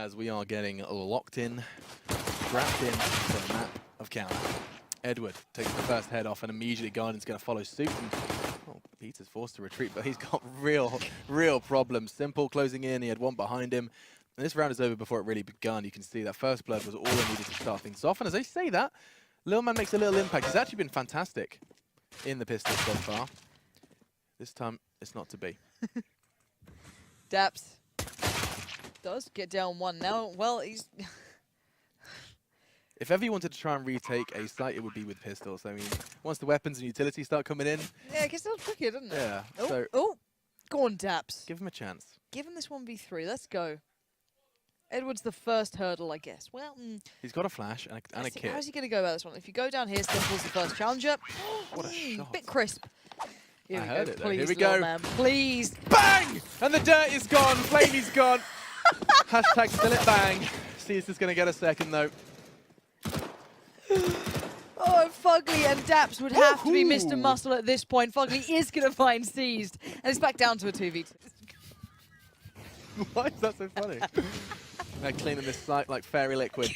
as we are getting locked in, trapped in for a map of counter. Edward takes the first head off, and immediately Guardian's going to follow suit. And, oh, Peter's forced to retreat, but he's got real problems. Simple closing in, he had one behind him. And this round is over before it really begun. You can see that first blood was all they needed to start things off. And as I say that, Lil Man makes a little impact. He's actually been fantastic in the pistol so far. This time, it's not to be. Daps does get down one now. Well, he's... If ever you wanted to try and retake a site, it would be with pistols. I mean, once the weapons and utilities start coming in... Yeah, it gets a little trickier, doesn't it? Yeah. Oh, So oh, go on, Daps. give him a chance. Give him this 1v3. Let's go. Edward's the first hurdle, I guess. Well, He's got a flash and a kit. how's he going to go about this one? If you go down here, Simple's the first challenger. What a shot. Bit crisp. Here I we heard go. it, though. Please, Here we little go. Man, please. Bang! And the dirt is gone. Flamey's gone. Hashtag still it bang. Seized is going to get a second, though. Oh, Fugly and Daps would have to be Mr. Muscle at this point. Fugly is going to find Seized. And it's back down to a 2v2. Why is that so funny? They're cleaning this site like fairy liquid.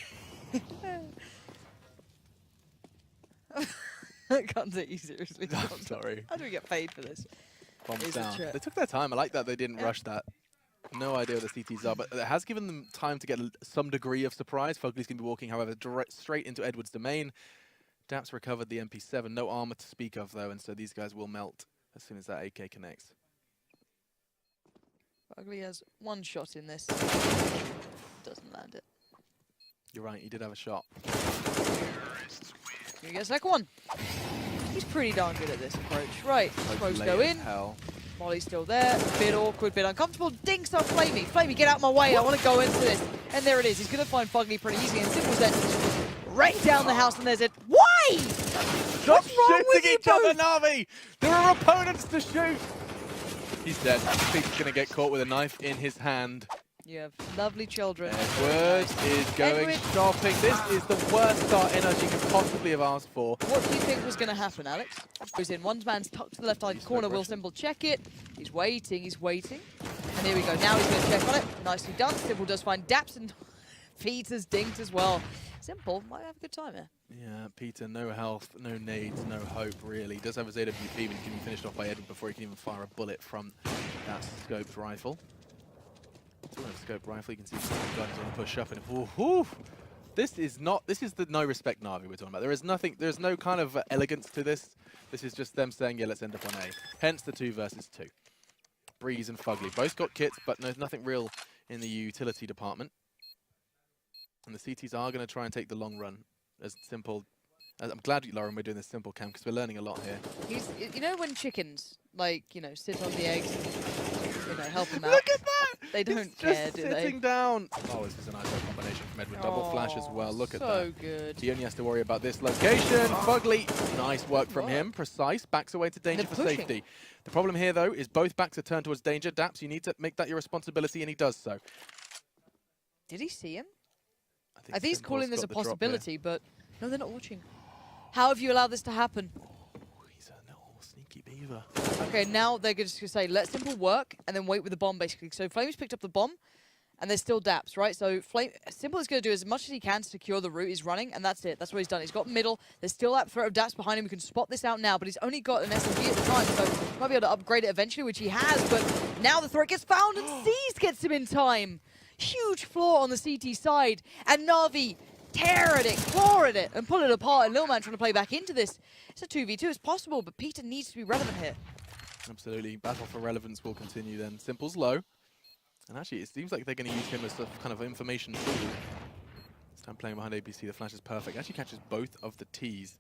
I can't take you seriously. I'm sorry. How do we get paid for this? Bombs Is it down. true? They took their time. I like that they didn't rush that. No idea what the CTs are, but it has given them time to get some degree of surprise. Fugly's going to be walking, however, straight into Edward's domain. Daps recovered the MP7. No armor to speak of, though, and so these guys will melt as soon as that AK connects. Fugly has one shot in this. Doesn't land it. You're right, he did have a shot. Here we go, second one. He's pretty darn good at this approach. Right, smokes go in. Molly's still there. Bit awkward, bit uncomfortable. Dinks on Flamey. Flamey, get out my way. I want to go into this. And there it is. He's going to find Fugly pretty easy. And Simple's then right down the house. And there's it. Why? What's wrong with you each other, both? NaVi! There are opponents to shoot! He's dead. Pete's going to get caught with a knife in his hand. You have lovely children. Edward is going shopping. This is the worst start NRG could possibly have asked for. What do you think was going to happen, Alex? Goes in. One man's tucked to the left-hand corner. Will Simple check it? He's waiting. He's waiting. And here we go. Now he's going to check on it. Nicely done. Simple does find Daps, and Peter's dinked as well. Simple might have a good time here. Yeah, Peter, no health, no nades, no hope, really. He does have his AWP, but he can be finished off by Edward before he can even fire a bullet from that scoped rifle. Talking of scope rifle, you can see the guns on the push up, and this is the no respect NaVi we're talking about. There is nothing, there's no kind of elegance to this. This is just them saying, yeah, let's end up on A. Hence the 2 versus 2. Breeze and Fugly both got kits, but there's nothing real in the utility department. And the CTs are going to try and take the long run. As simple. I'm glad, Lauren, we're doing this simple cam because we're learning a lot here. You know when chickens, like, sit on the eggs and, help them out? Look at that! They don't He's care, just do sitting they? down. Oh, this is a nice little combination from Edward. Double flash as well. Look at that. So good. He only has to worry about this location. Fugly, nice work from him. Precise, backs away to danger for safety. The problem here, though, is both backs are turned towards danger. Daps, you need to make that your responsibility, and he does so. Did he see him? I think he's calling this a Simple's got the drop possibility, but no, they're not watching. How have you allowed this to happen? here. He's a little sneaky beaver. Okay, now they're just going to say, let Simple work, and then wait with the bomb, basically. So Flame's picked up the bomb, and there's still Daps, right? So Simple is going to do as much as he can to secure the route he's running, and that's it. That's what he's done. He's got middle. There's still that threat of Daps behind him. You can spot this out now, but he's only got an SMG at the time, so he might be able to upgrade it eventually, which he has, but now the threat gets found, and Seized gets him in time. Huge flaw on the CT side, and NaVi tear at it, claw at it, and pull it apart, and Lil Man trying to play back into this. It's a 2v2, it's possible, but Peter needs to be relevant here. Absolutely. Battle for relevance will continue then. Simple's low. And actually, it seems like they're going to use him as a kind of information tool. This time playing behind ABC, the flash is perfect. Actually catches both of the Ts.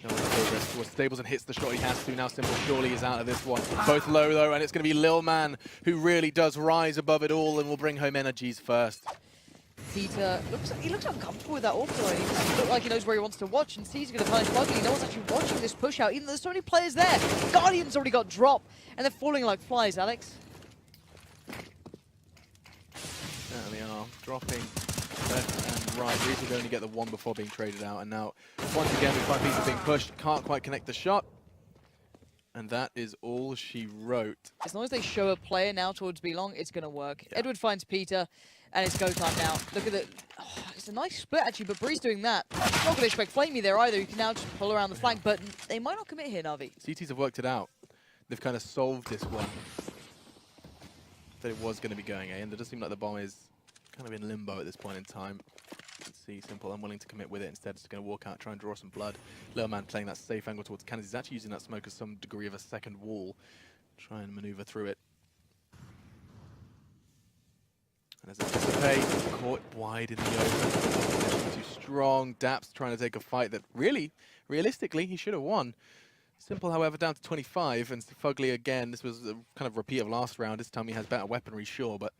Now progress towards Stables and hits the shot he has to. Now Simple surely is out of this one. Both low, though, and it's going to be Lil Man who really does rise above it all and will bring home energies first. Peter looks uncomfortable with that offload. He doesn't look like he knows where he wants to watch, and C's going to punish Fugly. No one's actually watching this push out, even though there's so many players there. Guardian's already got drop, and they're falling like flies, Alex. There they are, dropping left and right. Reese will only get the one before being traded out, and now once again we find Peter being pushed. Can't quite connect the shot. And that is all she wrote. As long as they show a player now towards B-Long, it's going to work. Yeah. Edward finds Peter, and it's go time now. Look at it. Oh, it's a nice split, actually, but Bree's doing that. Not going to expect Flamey there either. You can now just pull around the flank, but they might not commit here, NaVi. CTs have worked it out. They've kind of solved this one. That it was going to be going A, and it does seem like the bomb is kind of in limbo at this point in time. Let's see, Simple unwilling to commit with it. Instead, just going to walk out, try and draw some blood. Little Man playing that safe angle towards cannons. He's actually using that smoke as some degree of a second wall. Try and maneuver through it. And as it dissipates, caught wide in the open. Too strong. Daps trying to take a fight that really, realistically, he should have won. Simple, however, down to 25, and Fugly again. This was a kind of repeat of last round. This time he has better weaponry, sure, but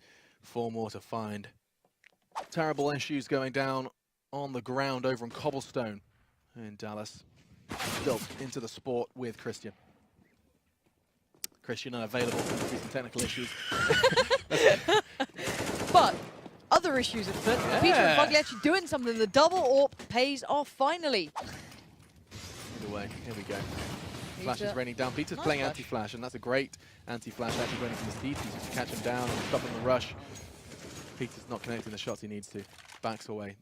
4 more to find. Terrible issues going down on the ground over on Cobblestone in Dallas. Built into the sport with Christian. Christian unavailable due to some technical issues. But other issues at foot. Yeah. Peter and Fugly actually doing something. The double AWP pays off finally. Either way, here we go. Flash is Peter. raining down. Peter's Nice playing flash. anti-flash, and that's a great anti-flash actually going from the CTs to catch him down and stop him the rush. Peter's not connecting the shots he needs to. Backs away.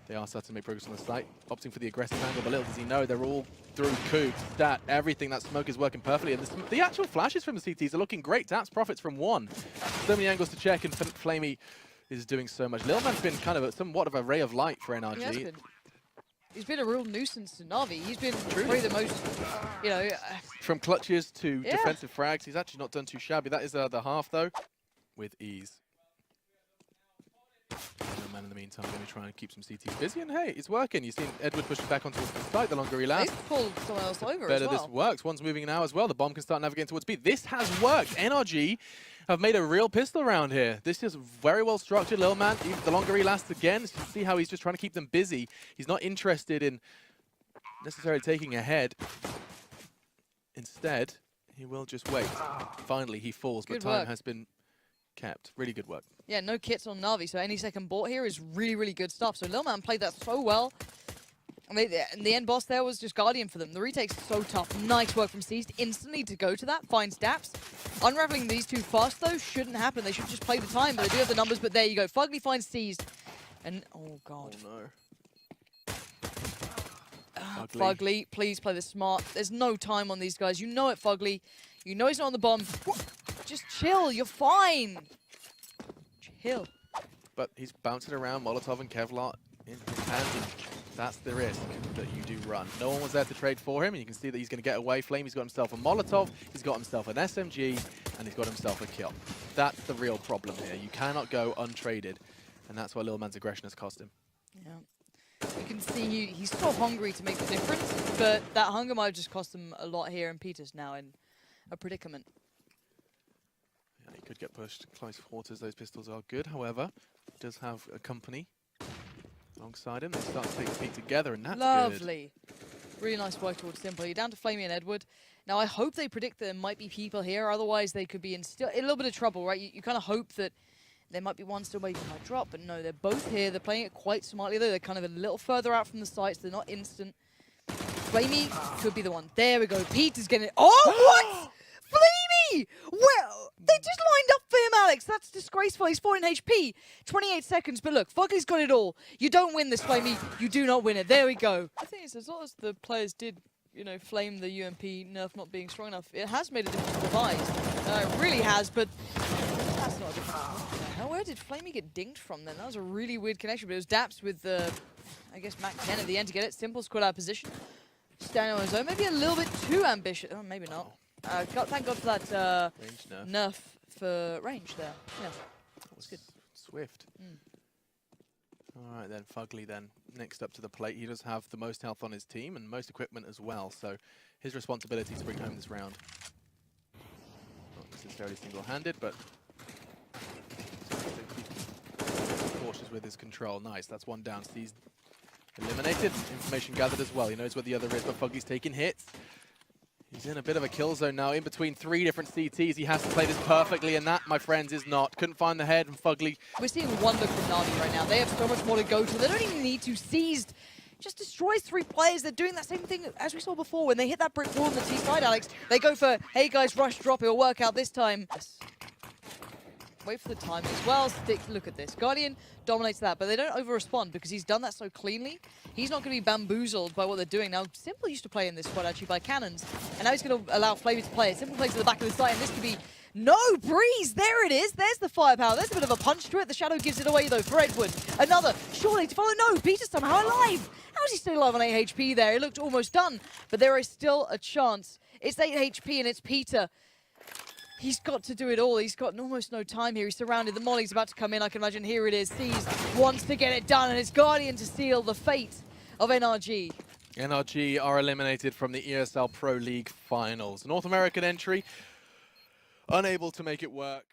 They are starting to make progress on the site. Opting for the aggressive angle, but little does he know they're all through Coop, Stat, everything. That smoke is working perfectly. And the actual flashes from the CTs are looking great. Daps profits from 1. So many angles to check, and Flamey is doing so much. Little Man's been kind of somewhat of a ray of light for NRG. He has been. He's been a real nuisance to NaVi. He's been probably the most, you know... From clutches to Yeah. defensive frags, he's actually not done too shabby. That is the half, though, with ease. Little Man in the meantime going to try and keep some CTs busy, and hey, it's working. You've seen Edward pushing back onto the site the longer he lasts. They've pulled someone else over Better as well. this works. One's moving now as well. The bomb can start navigating towards B. This has worked. NRG have made a real pistol round here. This is very well structured. Lil Man, even the longer he lasts again, you see how he's just trying to keep them busy. He's not interested in necessarily taking ahead. Instead, he will just wait. Finally, he falls, but Good time work. has been kept. Really good work. Yeah, no kits on NaVi, so any second bought here is really, really good stuff. So Lil Man played that so well. I mean, the end boss there was just Guardian for them. The retake's so tough. Nice work from Seized instantly to go to that. Finds Daps. Unraveling these two fast, though, shouldn't happen. They should just play the time, but they do have the numbers. But there you go. Fugly finds Seized. And, oh, God. Oh, no. Fugly, please play this smart. There's no time on these guys. You know it, Fugly. You know he's not on the bomb. Just chill. You're fine. Chill. But he's bouncing around Molotov and Kevlar in his hands, and that's the risk that you do run. No one was there to trade for him, and you can see that he's going to get away. Flamey's got himself a Molotov, he's got himself an SMG, and he's got himself a kill. That's the real problem here. You cannot go untraded, and that's why Lil Man's aggression has cost him. Yeah. You can see he's so hungry to make the difference, but that hunger might have just cost him a lot here, and Peter's now in a predicament. Yeah, he could get pushed close quarters. Those pistols are good, however, he does have a company alongside him. They start to take the peek together, and that's Lovely. Really nice work towards Simple. You're down to Flamey and Edward. Now, I hope they predict that there might be people here, otherwise they could be in a little bit of trouble, right? You kind of hope that there might be one still waiting for my drop, but no, they're both here. They're playing it quite smartly, though. They're kind of a little further out from the sites. They're not instant. Flamey could be the one. There we go. Peter's getting it. Oh, what? Flamey! Well, they just lined up for him, Alex. That's disgraceful. He's 4 in HP. 28 seconds. But look, Fugly's got it all. You don't win this, Flamey. You do not win it. There we go. The thing is, as long as the players did, you know, flame the UMP nerf not being strong enough, it has made a difference to the buys. It really has, but that's not a difference. What the hell? Where did Flamey get dinged from then? That was a really weird connection, but it was Daps with the, I guess, Mac 10 at the end to get it. Simple's caught out of position. Standing on his own. Maybe a little bit too ambitious. Oh, maybe not. Thank God for that Range nerf. nerf for range there. Yeah, That's good. Swift. All right, then, Fugly then, next up to the plate. He does have the most health on his team and most equipment as well, so his responsibility to bring home this round. Not necessarily single-handed, but cautious with his control. Nice, that's one down. He's eliminated. Information gathered as well. He knows where the other is, but Fugly's taking hits. He's in a bit of a kill zone now, in between 3 different CTs. He has to play this perfectly, and that, my friends, is not. Couldn't find the head, and Fugly... We're seeing one look from NaVi right now. They have so much more to go to. They don't even need to. Seized just destroys 3 players. They're doing that same thing as we saw before. When they hit that brick wall on the T side, Alex, they go for, hey guys, rush drop, it'll work out this time. Yes. Wait for the timing as well. Look at this. Guardian dominates that, but they don't over-respond because he's done that so cleanly. He's not going to be bamboozled by what they're doing. Now, Simple used to play in this squad actually by Cannons, and now he's going to allow Flavor to play it. Simple plays to the back of the site, and this could be no breeze. There it is. There's the firepower. There's a bit of a punch to it. The Shadow gives it away, though, for Edward. Another, surely to follow. No, Peter's somehow alive. How is he still alive on 8 HP there? It looked almost done, but there is still a chance. It's 8 HP, and it's Peter. He's got to do it all. He's got almost no time here. He's surrounded. The Molly's about to come in, I can imagine. Here it is. Sees, wants to get it done, and it's Guardian to seal the fate of NRG. NRG are eliminated from the ESL Pro League finals. North American entry, unable to make it work.